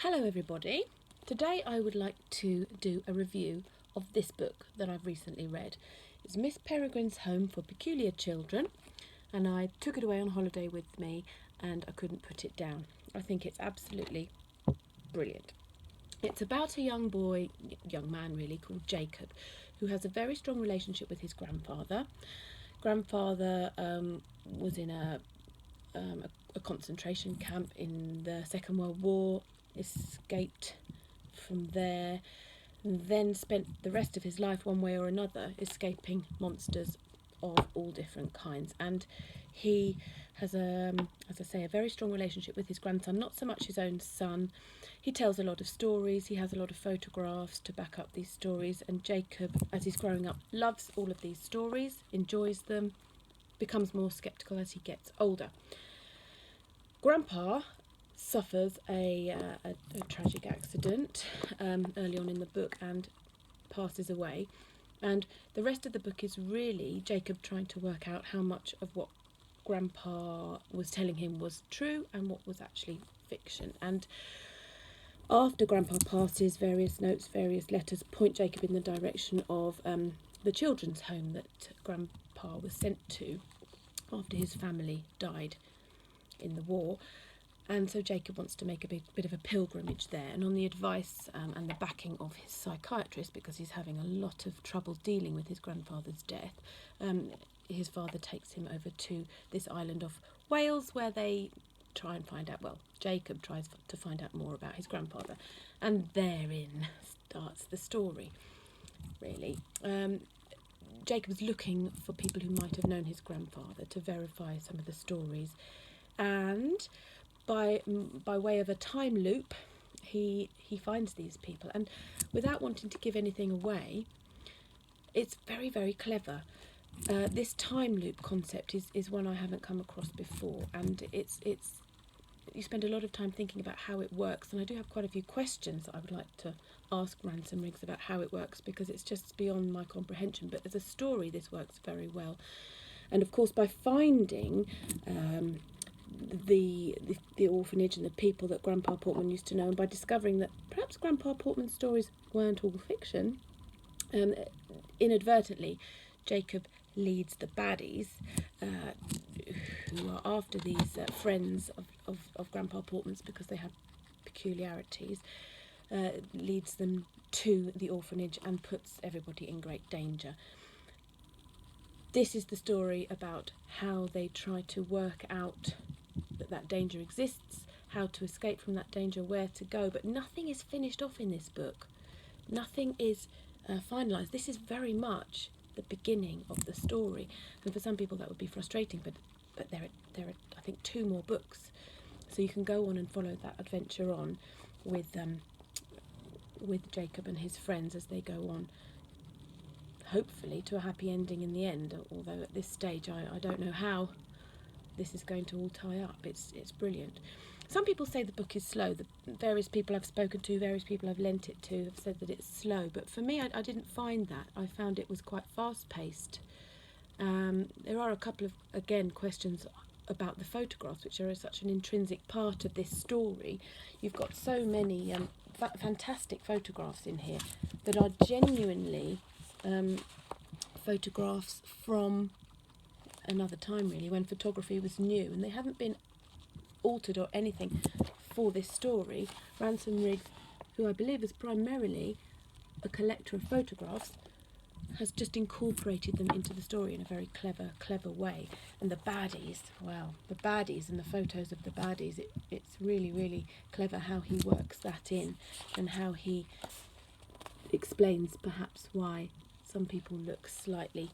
Hello everybody. Today I would like to do a review of this book that I've recently read. It's Miss Peregrine's Home for Peculiar Children, and I took it away on holiday with me and I couldn't put it down. I think it's absolutely brilliant. It's about a young man really, called Jacob, who has a very strong relationship with his grandfather. Grandfather was in a concentration camp in the Second World War, escaped from there, and then spent the rest of his life one way or another escaping monsters of all different kinds. And he has as I say, a very strong relationship with his grandson, not so much his own son. He tells a lot of stories, he has a lot of photographs to back up these stories, and Jacob, as he's growing up, loves all of these stories, enjoys them, becomes more sceptical as he gets older. Grandpa suffers a tragic accident early on in the book and passes away, and the rest of the book is really Jacob trying to work out how much of what Grandpa was telling him was true and what was actually fiction. And after Grandpa passes, various notes, various letters point Jacob in the direction of the children's home that Grandpa was sent to after his family died in the war. And so Jacob wants to make a bit of a pilgrimage there, and on the advice and the backing of his psychiatrist, because he's having a lot of trouble dealing with his grandfather's death, his father takes him over to this island of Wales, where they try and find out, well, Jacob tries to find out more about his grandfather, and therein starts the story, really. Jacob's looking for people who might have known his grandfather to verify some of the stories, and by way of a time loop, he finds these people, and without wanting to give anything away, it's very, very clever. This time loop concept is one I haven't come across before, and it's you spend a lot of time thinking about how it works, and I do have quite a few questions that I would like to ask Ransom about how it works, because it's just beyond my comprehension. But as a story, this works very well. And of course, by finding the orphanage and the people that Grandpa Portman used to know, and by discovering that perhaps Grandpa Portman's stories weren't all fiction, inadvertently Jacob leads the baddies, who are after these friends of Grandpa Portman's because they have peculiarities, leads them to the orphanage and puts everybody in great danger. This is the story about how they try to work out that danger exists, how to escape from that danger, where to go, but nothing is finished off in this book. Nothing is finalised. This is very much the beginning of the story, and for some people that would be frustrating, but there are I think 2 more books, so you can go on and follow that adventure on with Jacob and his friends as they go on, hopefully to a happy ending in the end, although at this stage I don't know how this is going to all tie up. It's brilliant. Some people say the book is slow. The various people I've spoken to, various people I've lent it to, have said that it's slow, but for me I didn't find that. I found it was quite fast-paced. There are a couple of, again, questions about the photographs, which are such an intrinsic part of this story. You've got so many fantastic photographs in here that are genuinely photographs from another time, really, when photography was new, and they haven't been altered or anything for this story. Ransom Riggs, who I believe is primarily a collector of photographs, has just incorporated them into the story in a very clever way. And the baddies, well, the baddies and the photos of the baddies, it's really, really clever how he works that in, and how he explains perhaps why some people look slightly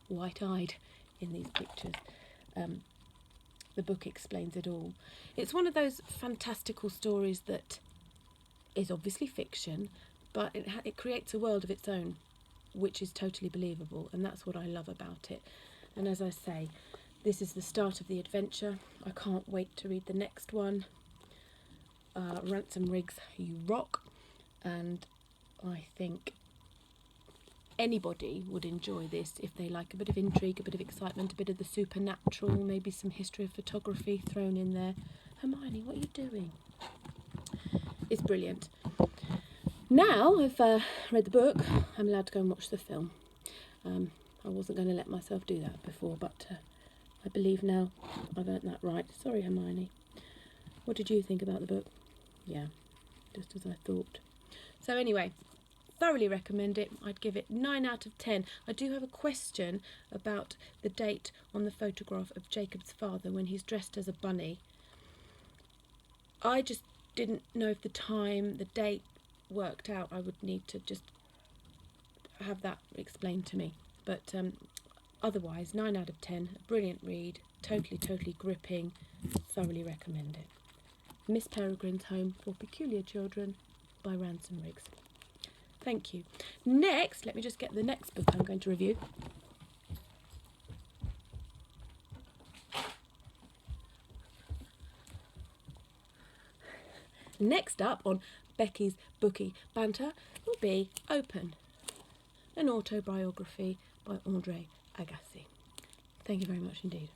white-eyed in these pictures. The book explains it all. It's one of those fantastical stories that is obviously fiction, but it creates a world of its own, which is totally believable, and that's what I love about it. And as I say, this is the start of the adventure. I can't wait to read the next one. Ransom Riggs, you rock, and I think anybody would enjoy this if they like a bit of intrigue, a bit of excitement, a bit of the supernatural, maybe some history of photography thrown in there. Hermione, what are you doing? It's brilliant. Now I've read the book, I'm allowed to go and watch the film. I wasn't going to let myself do that before, but I believe now I've earned that right. Sorry, Hermione. What did you think about the book? Yeah, just as I thought. So anyway, thoroughly recommend it. I'd give it 9 out of 10. I do have a question about the date on the photograph of Jacob's father when he's dressed as a bunny. I just didn't know if the date worked out. I would need to just have that explained to me. But otherwise, 9 out of 10. A brilliant read. Totally gripping. Thoroughly recommend it. Miss Peregrine's Home for Peculiar Children by Ransom Riggs. Thank you. Next, let me just get the next book I'm going to review. Next up on Becky's Bookie Banter will be Open, an autobiography by Andre Agassi. Thank you very much indeed.